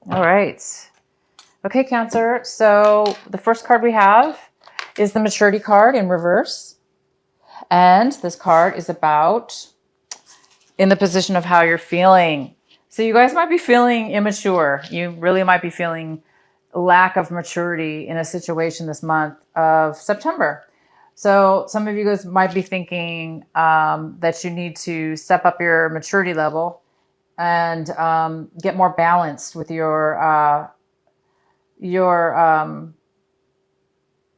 All right. Okay, Cancer. So the first card we have is the maturity card in reverse. And this card is about in the position of how you're feeling. So you guys might be feeling immature. You really might be feeling lack of maturity in a situation this month of September. So some of you guys might be thinking that you need to step up your maturity level and get more balanced with your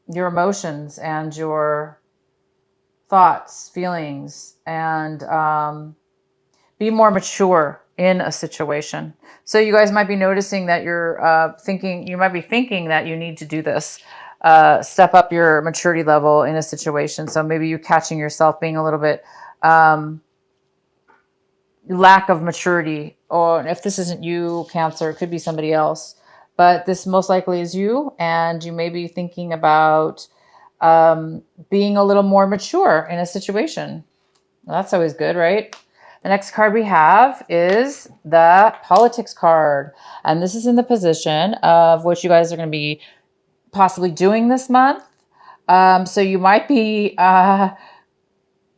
emotions and your thoughts, feelings, and be more mature in a situation. So you guys might be noticing that you're you might be thinking that you need to do this, step up your maturity level in a situation. So maybe you're catching yourself being a little bit lack of maturity, or if this isn't you, Cancer, it could be somebody else, but this most likely is you, and you may be thinking about being a little more mature in a situation. Well, that's always good, right? The next card we have is the politics card, and this is in the position of what you guys are going to be possibly doing this month. So you might be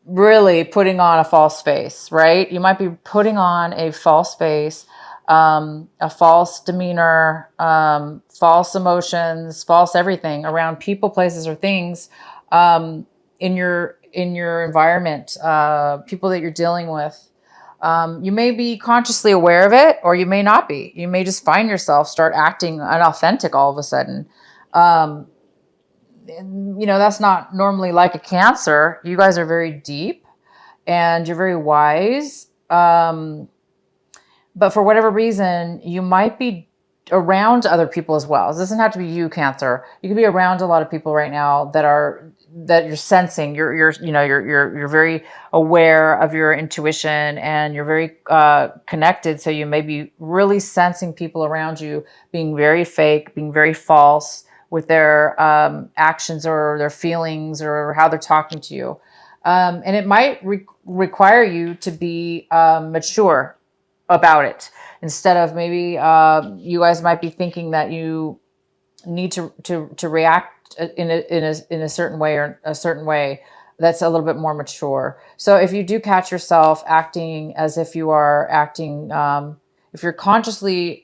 really putting on a false face, right? You might be putting on a false face, a false demeanor, false emotions, false everything around people, places, or things in your environment, people that you're dealing with. You may be consciously aware of it, or you may not be. You may just find yourself start acting unauthentic all of a sudden. That's not normally like a Cancer. You guys are very deep and you're very wise. But for whatever reason, you might be around other people as well. It doesn't have to be you, Cancer. You could be around a lot of people right now that you're sensing. You're very aware of your intuition, and you're very connected. So you may be really sensing people around you being very fake, being very false with their actions or their feelings or how they're talking to you. And it might require you to be mature about it, instead of maybe you guys might be thinking that you need to react in a certain way, or a certain way that's a little bit more mature. So if you do catch yourself acting as if you are acting, if you're consciously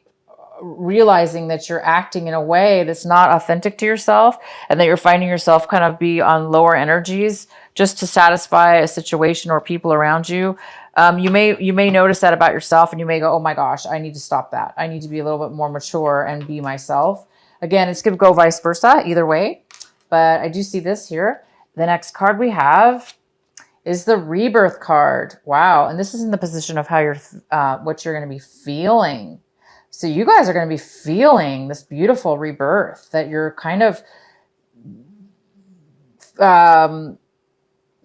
realizing that you're acting in a way that's not authentic to yourself, and that you're finding yourself kind of be on lower energies just to satisfy a situation or people around you, you may notice that about yourself, and you may go, oh my gosh, I need to stop that. I need to be a little bit more mature and be myself. Again, it's going to go vice versa either way, but I do see this here. The next card we have is the rebirth card. Wow. And this is in the position of how you're what you're going to be feeling. So you guys are going to be feeling this beautiful rebirth, that you're kind of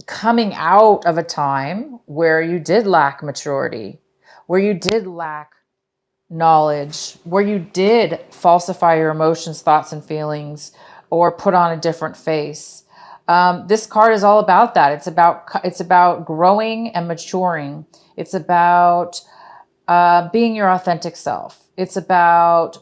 coming out of a time where you did lack maturity, where you did lack knowledge, where you did falsify your emotions, thoughts, and feelings, or put on a different face. This card is all about that. It's about growing and maturing. It's about being your authentic self. It's about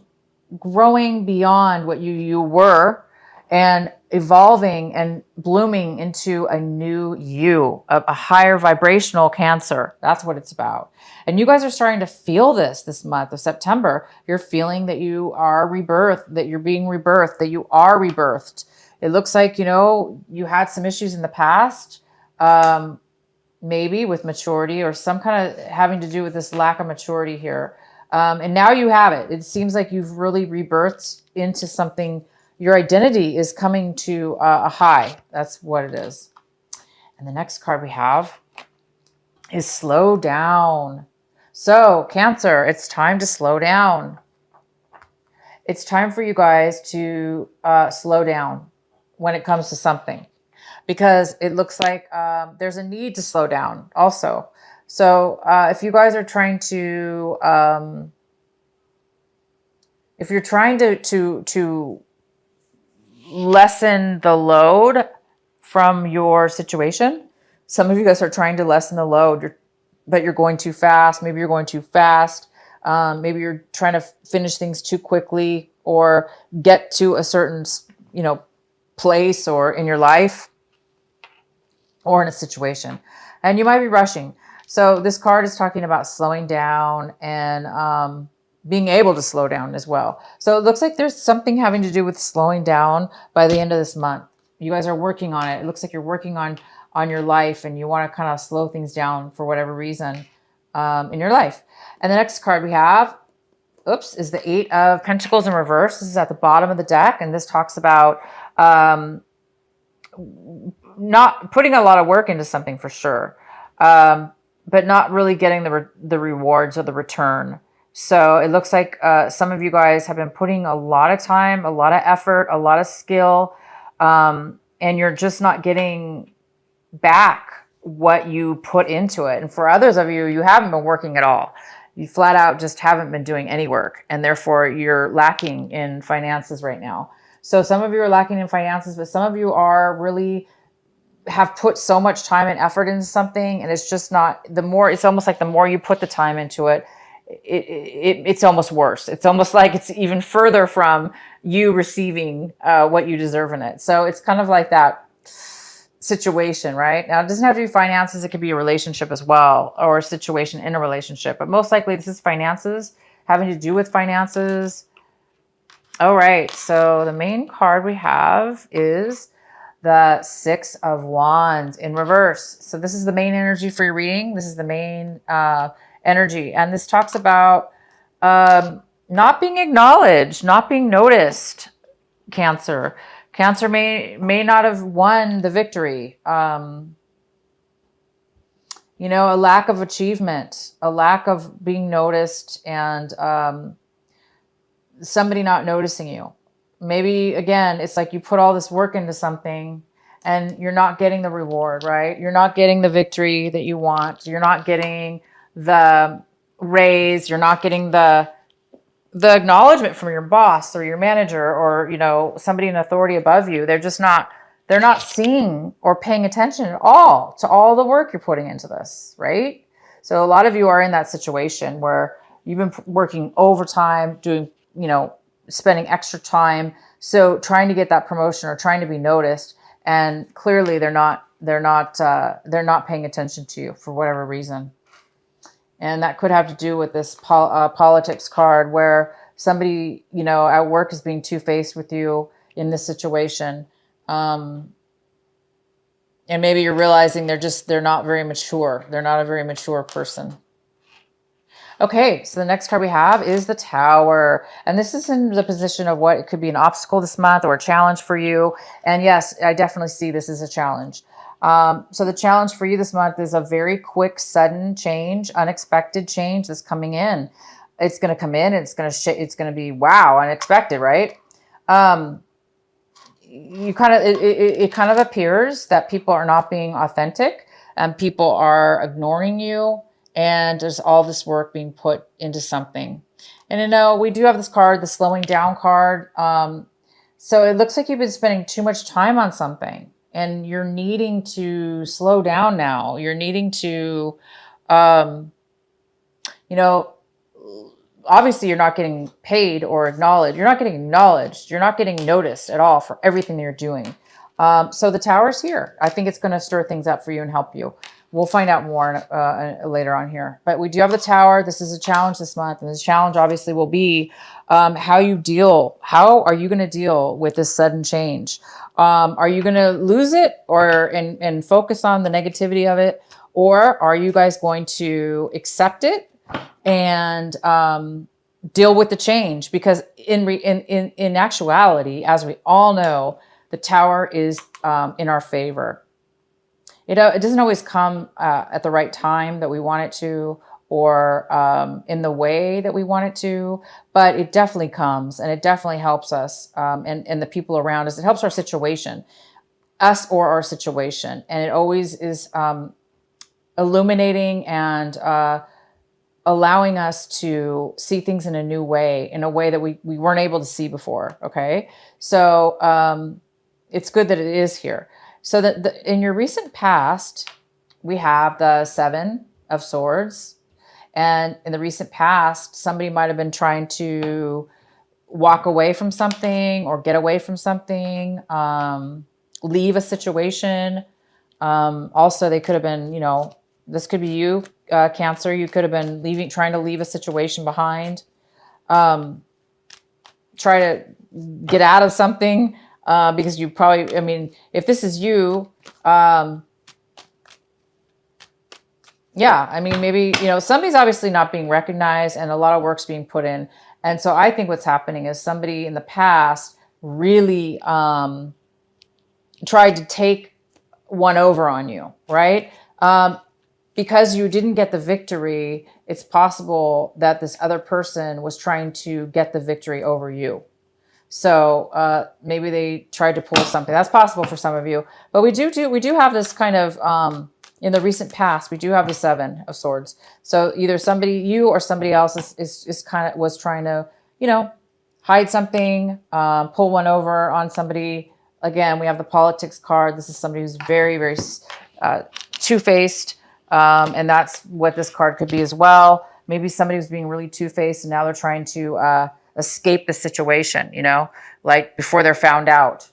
growing beyond what you were and evolving and blooming into a new you, a higher vibrational Cancer. That's what it's about. And you guys are starting to feel this month of September. You're feeling that you are rebirthed, that you're being rebirthed, that you are rebirthed. It looks like, you had some issues in the past, maybe with maturity, or some kind of having to do with this lack of maturity here. And now you have it. It seems like you've really rebirthed into something. Your identity is coming to a high. That's what it is. And the next card we have is slow down. So Cancer, it's time to slow down. It's time for you guys to slow down when it comes to something, because it looks like there's a need to slow down also. So if you guys are trying to, if you're trying to lessen the load from your situation, some of you guys are trying to lessen the load, but you're going too fast. Maybe you're going too fast. Maybe you're trying to finish things too quickly or get to a certain, place or in your life or in a situation. And you might be rushing. So this card is talking about slowing down and being able to slow down as well. So it looks like there's something having to do with slowing down by the end of this month. You guys are working on it. It looks like you're working on your life and you want to kind of slow things down for whatever reason in your life. And the next card we have, is the Eight of Pentacles in reverse. This is at the bottom of the deck. And this talks about not putting a lot of work into something for sure, but not really getting the rewards or the return. So it looks like some of you guys have been putting a lot of time, a lot of effort, a lot of skill, and you're just not getting back what you put into it. And for others of you, you haven't been working at all. You flat out just haven't been doing any work, and therefore you're lacking in finances right now. So some of you are lacking in finances, but some of you are really have put so much time and effort into something, and it's just not, it's almost like the more you put the time into it, it's almost worse. It's almost like it's even further from you receiving what you deserve in it. So it's kind of like that situation, right? Now, it doesn't have to be finances. It could be a relationship as well, or a situation in a relationship. But most likely this is finances, having to do with finances. All right. So the main card we have is the Six of Wands in reverse. So this is the main energy for your reading. This is the main energy. And this talks about not being acknowledged, not being noticed, Cancer. Cancer may not have won the victory. A lack of achievement, a lack of being noticed, and somebody not noticing you. Maybe, again, it's like you put all this work into something and you're not getting the reward, right? You're not getting the victory that you want. You're not getting the raise. You're not getting the acknowledgement from your boss or your manager or, somebody in authority above you. They're not seeing or paying attention at all to all the work you're putting into this, right? So a lot of you are in that situation where you've been working overtime, doing, spending extra time. So trying to get that promotion or trying to be noticed. And clearly they're not paying attention to you for whatever reason. And that could have to do with this politics card where somebody, at work is being two-faced with you in this situation. And maybe you're realizing they're not very mature. They're not a very mature person. Okay, so the next card we have is the Tower. And this is in the position of what it could be an obstacle this month or a challenge for you. And yes, I definitely see this as a challenge. So the challenge for you this month is a very quick, sudden change, unexpected change that's coming in. It's going to come in. It's going to be, wow, unexpected, right? It kind of appears that people are not being authentic and people are ignoring you. And there's all this work being put into something. And we do have this card, the slowing down card. So it looks like you've been spending too much time on something. And you're needing to slow down now. You're needing to, obviously you're not getting paid or acknowledged. You're not getting acknowledged. You're not getting noticed at all for everything that you're doing. So the Tower's here. I think it's going to stir things up for you and help you. We'll find out more later on here. But we do have the Tower. This is a challenge this month. And this challenge obviously will be how you deal. How are you going to deal with this sudden change? Are you going to lose it and focus on the negativity of it? Or are you guys going to accept it and deal with the change? Because in actuality, as we all know, the Tower is in our favor. It doesn't always come at the right time that we want it to, or in the way that we want it to, but it definitely comes and it definitely helps us and the people around us. It helps our situation, us or our situation. And it always is illuminating and allowing us to see things in a new way, in a way that we weren't able to see before. Okay. So it's good that it is here. So that in your recent past, we have the Seven of Swords. And in the recent past, somebody might have been trying to walk away from something or get away from something, leave a situation. Also, they could have been, this could be you, Cancer. You could have been trying to leave a situation behind. Try to get out of something because you probably, I mean, if this is you, yeah, I mean, maybe, somebody's obviously not being recognized and a lot of work's being put in. And so I think what's happening is somebody in the past really tried to take one over on you, right? Because you didn't get the victory, it's possible that this other person was trying to get the victory over you. So maybe they tried to pull something. That's possible for some of you. But we do have this kind of... in the recent past, we do have the 7 of Swords. So either you or somebody else was trying to, hide something, pull one over on somebody. Again, we have the politics card. This is somebody who's very, very two-faced. And that's what this card could be as well. Maybe somebody was being really two-faced and now they're trying to escape the situation, like before they're found out.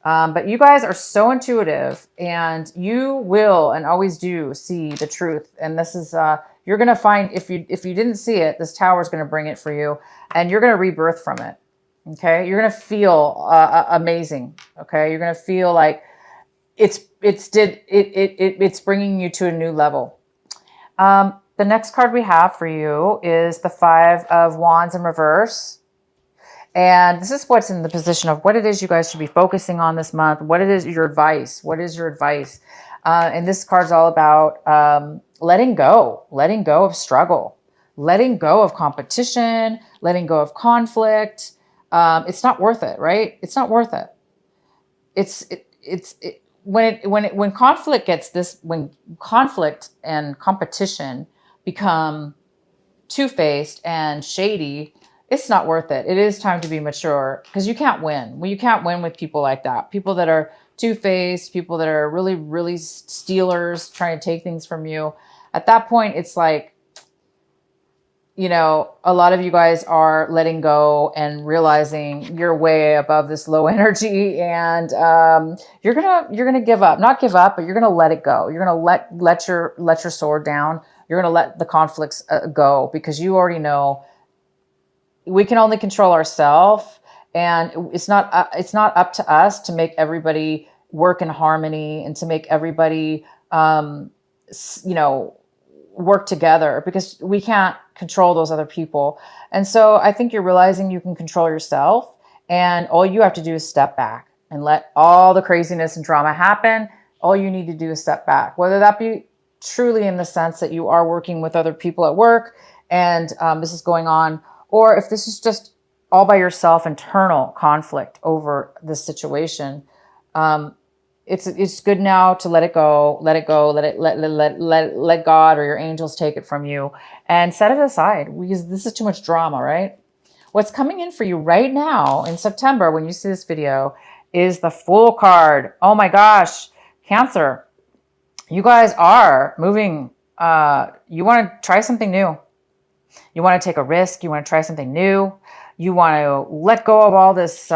But you guys are so intuitive and you will and always do see the truth. And this is, you're going to find, if you didn't see it, this tower is going to bring it for you and you're going to rebirth from it. Okay. You're going to feel amazing. Okay. You're going to feel like it's bringing you to a new level. The next card we have for you is the 5 of Wands in reverse. And this is what's in the position of what it is you guys should be focusing on this month. What it is your advice. What is your advice? And this card's all about letting go of struggle, letting go of competition, letting go of conflict. It's not worth it, right? It's not worth it. When conflict and competition become two-faced and shady, it's not worth it. It is time to be mature because you can't win. Well, you can't win with people like that. People that are two-faced, people that are really, really stealers, trying to take things from you. At that point, it's like, a lot of you guys are letting go and realizing you're way above this low energy and you're gonna give up. Not give up, but you're gonna let it go. You're gonna let your sword down. You're gonna let the conflicts go because you already know we can only control ourselves, and it's not up to us to make everybody work in harmony and to make everybody work together because we can't control those other people. And so I think you're realizing you can control yourself and all you have to do is step back and let all the craziness and drama happen. All you need to do is step back, whether that be truly in the sense that you are working with other people at work and this is going on, or if this is just all by yourself, internal conflict over this situation. It's good now to let it go, let God or your angels take it from you and set it aside because this is too much drama, right? What's coming in for you right now in September when you see this video is the Fool card. Oh my gosh, Cancer, you guys are moving. You want to try something new. You want to take a risk. You want to try something new. You want to let go of all this,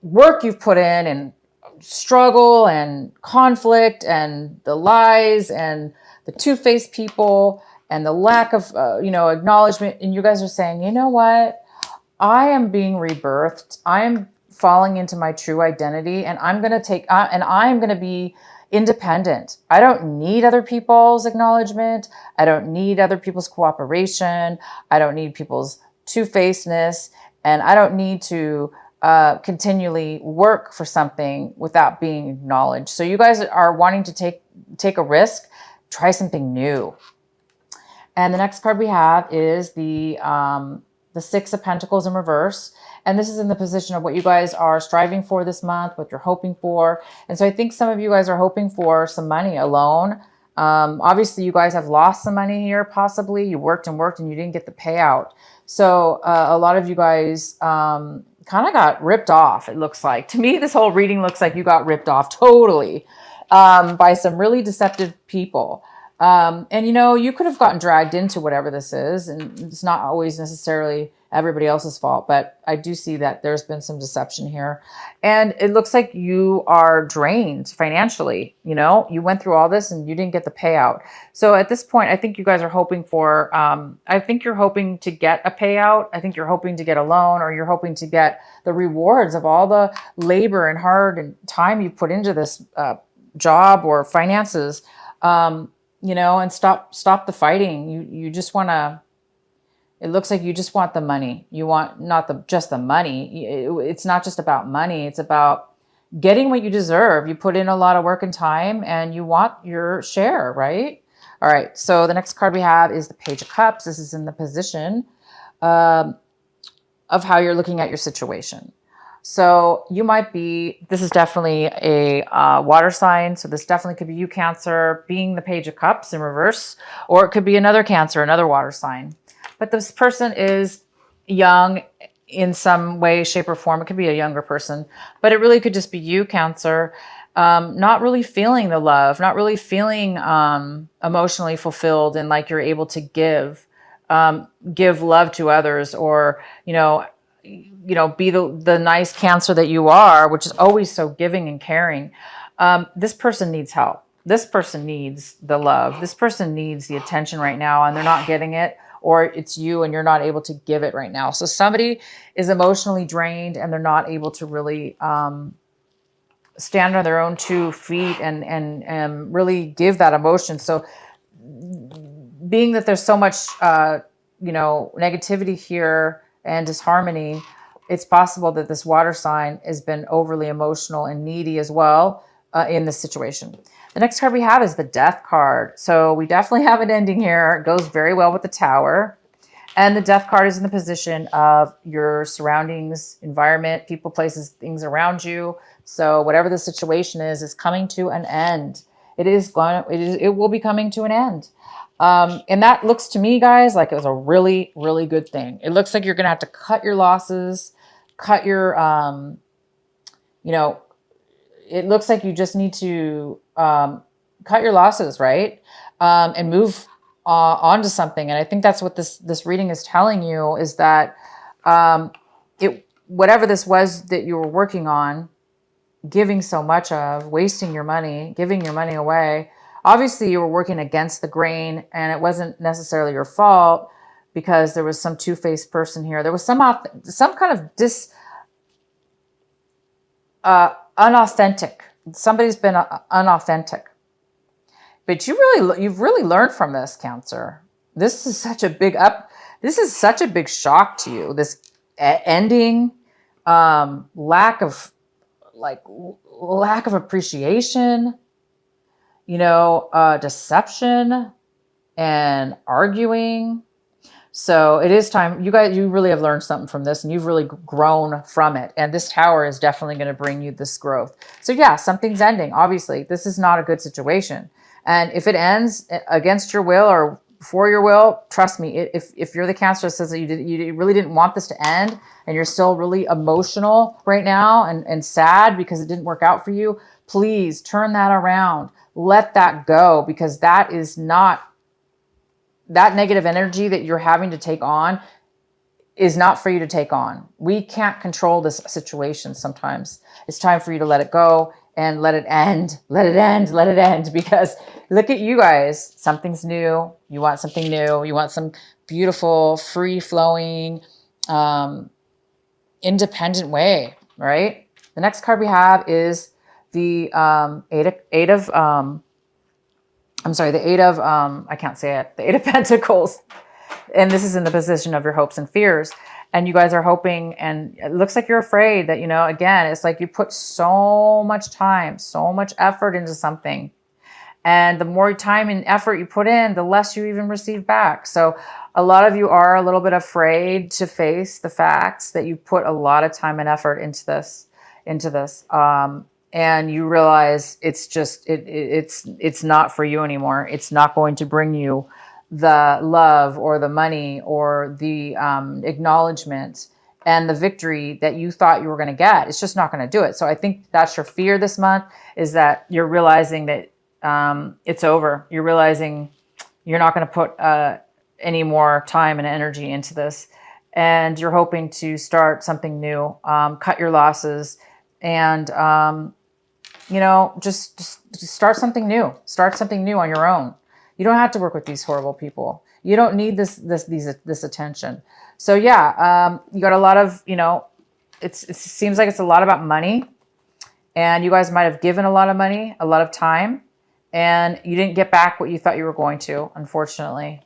work you've put in and struggle and conflict and the lies and the two-faced people and the lack of, acknowledgement. And you guys are saying, you know what? I am being rebirthed. I am falling into my true identity and I'm going to be independent. I don't need other people's acknowledgement. I don't need other people's cooperation. I don't need people's two-facedness. And I don't need to continually work for something without being acknowledged. So you guys are wanting to take a risk, try something new. And the next card we have is the 6 of Pentacles in reverse. And this is in the position of what you guys are striving for this month, what you're hoping for. And so I think some of you guys are hoping for some money, a loan. Obviously, you guys have lost some money here, possibly. You worked and you didn't get the payout. So a lot of you guys kind of got ripped off, it looks like. To me, this whole reading looks like you got ripped off totally by some really deceptive people. And you know, you could have gotten dragged into whatever this is, and it's not always necessarily everybody else's fault, but I do see that there's been some deception here. And it looks like you are drained financially. You know, you went through all this and you didn't get the payout. So at this point, I think you guys are hoping for, I think you're hoping to get a payout. I think you're hoping to get a loan, or you're hoping to get the rewards of all the labor and hard and time you put into this job or finances. You know, and stop the fighting. You just want to, it looks like you just want the money. You want not just the money. It's not just about money. It's about getting what you deserve. You put in a lot of work and time and you want your share, right? All right. So the next card we have is the Page of Cups. This is in the position of how you're looking at your situation. So you might be, this is definitely a water sign. So this definitely could be you, Cancer, being the Page of Cups in reverse, or it could be another Cancer, another water sign. But this person is young in some way, shape, or form. It could be a younger person, but it really could just be you, Cancer, not really feeling the love, not really feeling emotionally fulfilled and like you're able to give love to others, or, you know, be the nice Cancer that you are, which is always so giving and caring. This person needs help. This person needs the love. This person needs the attention right now, and they're not getting it, or it's you and you're not able to give it right now. So somebody is emotionally drained and they're not able to really stand on their own 2 feet and really give that emotion. So being that there's so much, negativity here and disharmony, it's possible that this water sign has been overly emotional and needy as well in this situation. The next card we have is the Death card. So we definitely have an ending here. It goes very well with the Tower. And the Death card is in the position of your surroundings, environment, people, places, things around you. So whatever the situation is coming to an end. It will be coming to an end. And that looks to me, guys, like it was a really, really good thing. It looks like you're going to have to cut your losses, cut your, it looks like you just need to cut your losses, right? And move on to something. And I think that's what this reading is telling you, is that whatever this was that you were working on, giving so much of, wasting your money, giving your money away, obviously you were working against the grain, and it wasn't necessarily your fault, because there was some two-faced person here. There was some kind of unauthentic. Somebody's been unauthentic. But you've really learned from this, Cancer. This is such a big shock to you. This ending, lack of appreciation, deception and arguing. So it is time. You really have learned something from this, and you've really grown from it. And this Tower is definitely going to bring you this growth. So yeah, something's ending. Obviously, this is not a good situation. And if it ends against your will or for your will, trust me, if you're the Cancer that says that you really didn't want this to end, and you're still really emotional right now and sad because it didn't work out for you, please turn that around. Let that go, because that is not, that negative energy that you're having to take on is not for you to take on. We can't control this situation sometimes. It's time for you to let it go and let it end. Let it end. Let it end. Because look at you guys. Something's new. You want something new. You want some beautiful, free-flowing, independent way, right? The next card we have is the Eight of Pentacles. And this is in the position of your hopes and fears. And you guys are hoping, and it looks like you're afraid that, again, it's like you put so much time, so much effort into something. And the more time and effort you put in, the less you even receive back. So a lot of you are a little bit afraid to face the facts that you put a lot of time and effort into this. And you realize it's just, it's not for you anymore. It's not going to bring you the love or the money or the acknowledgement and the victory that you thought you were going to get. It's just not going to do it. So I think that's your fear this month, is that you're realizing that it's over. You're realizing you're not going to put any more time and energy into this. And you're hoping to start something new, cut your losses, and, you know, just start something new. Start something new on your own. You don't have to work with these horrible people. You don't need this attention. So yeah, you got a lot of, you know, it seems like it's a lot about money, and you guys might have given a lot of money, a lot of time, and you didn't get back what you thought you were going to, unfortunately.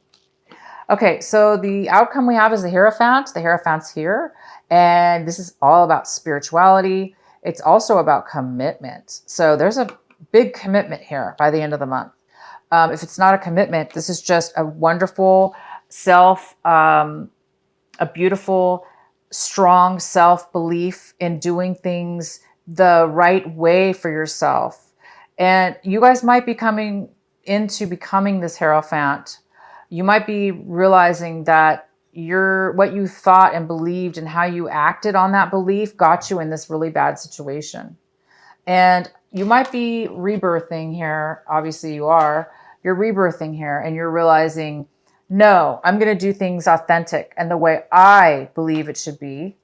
Okay, so the outcome we have is the Hierophant. The Hierophant's here, and this is all about spirituality. It's also about commitment. So there's a big commitment here by the end of the month. If it's not a commitment, this is just a wonderful a beautiful, strong self-belief in doing things the right way for yourself. And you guys might be coming into becoming this Hierophant. You might be realizing that what you thought and believed and how you acted on that belief got you in this really bad situation. And you might be rebirthing here. Obviously you are. You're rebirthing here, and you're realizing, no, I'm going to do things authentic and the way I believe it should be.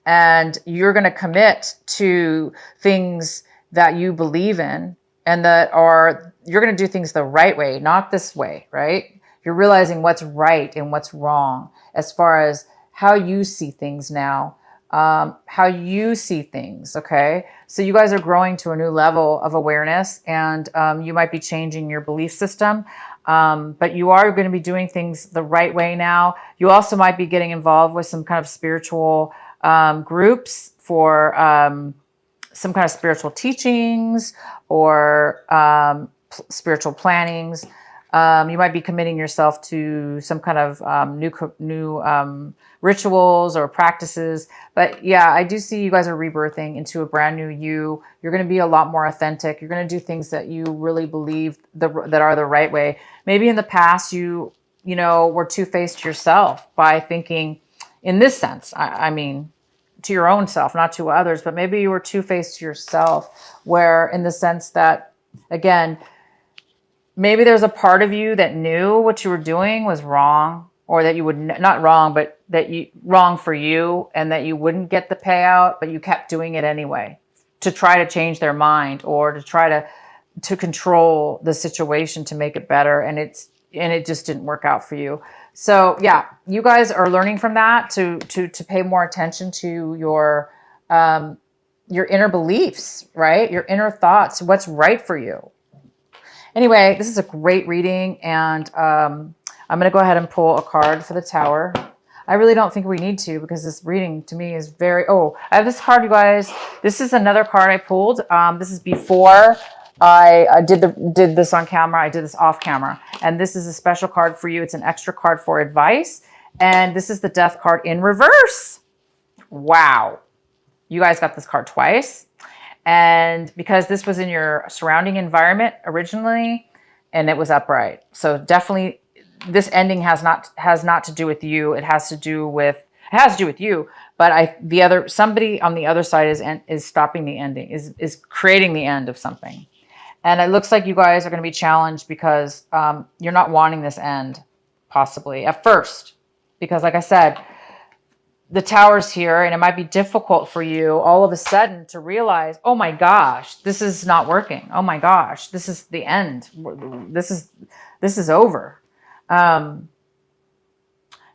And you're going to commit to things that you believe in, and you're going to do things the right way, not this way, right? You're realizing what's right and what's wrong as far as how you see things now, how you see things, okay? So you guys are growing to a new level of awareness, and you might be changing your belief system, but you are going to be doing things the right way now. You also might be getting involved with some kind of spiritual groups for some kind of spiritual teachings or spiritual plannings. You might be committing yourself to some kind of new rituals or practices. But yeah, I do see you guys are rebirthing into a brand new you. You're going to be a lot more authentic. You're going to do things that you really believe that are the right way. Maybe in the past you were two-faced yourself by thinking, in this sense, I mean, to your own self, not to others, but maybe you were two-faced to yourself, where in the sense that, again, maybe there's a part of you that knew what you were doing was wrong, or that you would not wrong, but wrong for you, and that you wouldn't get the payout, but you kept doing it anyway to try to change their mind, or to try to control the situation to make it better. And it just didn't work out for you. So yeah, you guys are learning from that to pay more attention to your inner beliefs, right? Your inner thoughts, what's right for you. Anyway, this is a great reading, and I'm going to go ahead and pull a card for the Tower. I really don't think we need to, because this reading to me is very... Oh, I have this card, you guys. This is another card I pulled. This is before I did this on camera. I did this off camera. And this is a special card for you. It's an extra card for advice. And this is the Death card in reverse. Wow. You guys got this card twice. And because this was in your surrounding environment originally, and it was upright. So definitely this ending has not to do with you. It has to do with you, but somebody on the other side is stopping the ending, is creating the end of something. And it looks like you guys are going to be challenged because you're not wanting this end, possibly at first, because like I said, the Tower's here, and it might be difficult for you all of a sudden to realize, oh my gosh, this is not working. Oh my gosh, this is the end. This is over.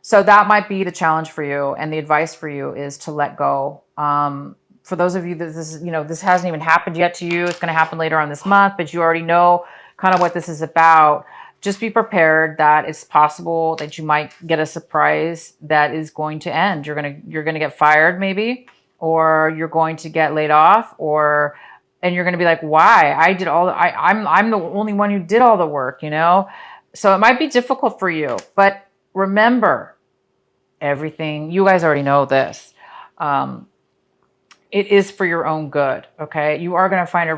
So that might be the challenge for you, and the advice for you is to let go. For those of you that this hasn't even happened yet to you, it's going to happen later on this month, but you already know kind of what this is about. Just be prepared that it's possible that you might get a surprise that is going to end. You're going to get fired maybe, or you're going to get laid off, and you're going to be like, why? I'm the only one who did all the work, So it might be difficult for you, but remember everything. You guys already know this. It is for your own good. Okay. You are going to find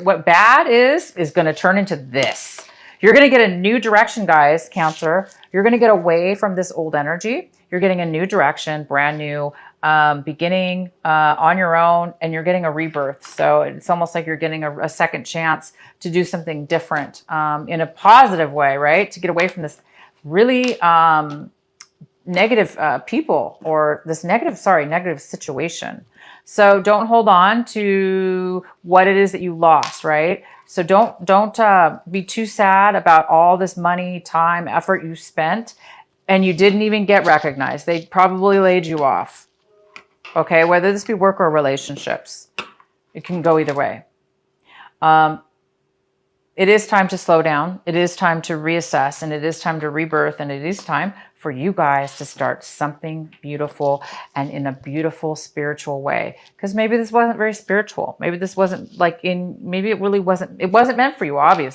what bad is going to turn into this. You're going to get a new direction, guys, Cancer. You're going to get away from this old energy. You're getting a new direction, brand new beginning on your own, and you're getting a rebirth. So it's almost like you're getting a second chance to do something different in a positive way, right? To get away from this really negative people or this negative situation. So don't hold on to what it is that you lost, right? So don't be too sad about all this money, time, effort you spent and you didn't even get recognized. They probably laid you off. Okay, whether this be work or relationships, it can go either way. It is time to slow down. It is time to reassess, and it is time to rebirth, and it is time for you guys to start something beautiful and in a beautiful spiritual way. Because maybe this wasn't very spiritual. Maybe this wasn't maybe it really wasn't, it wasn't meant for you, obviously.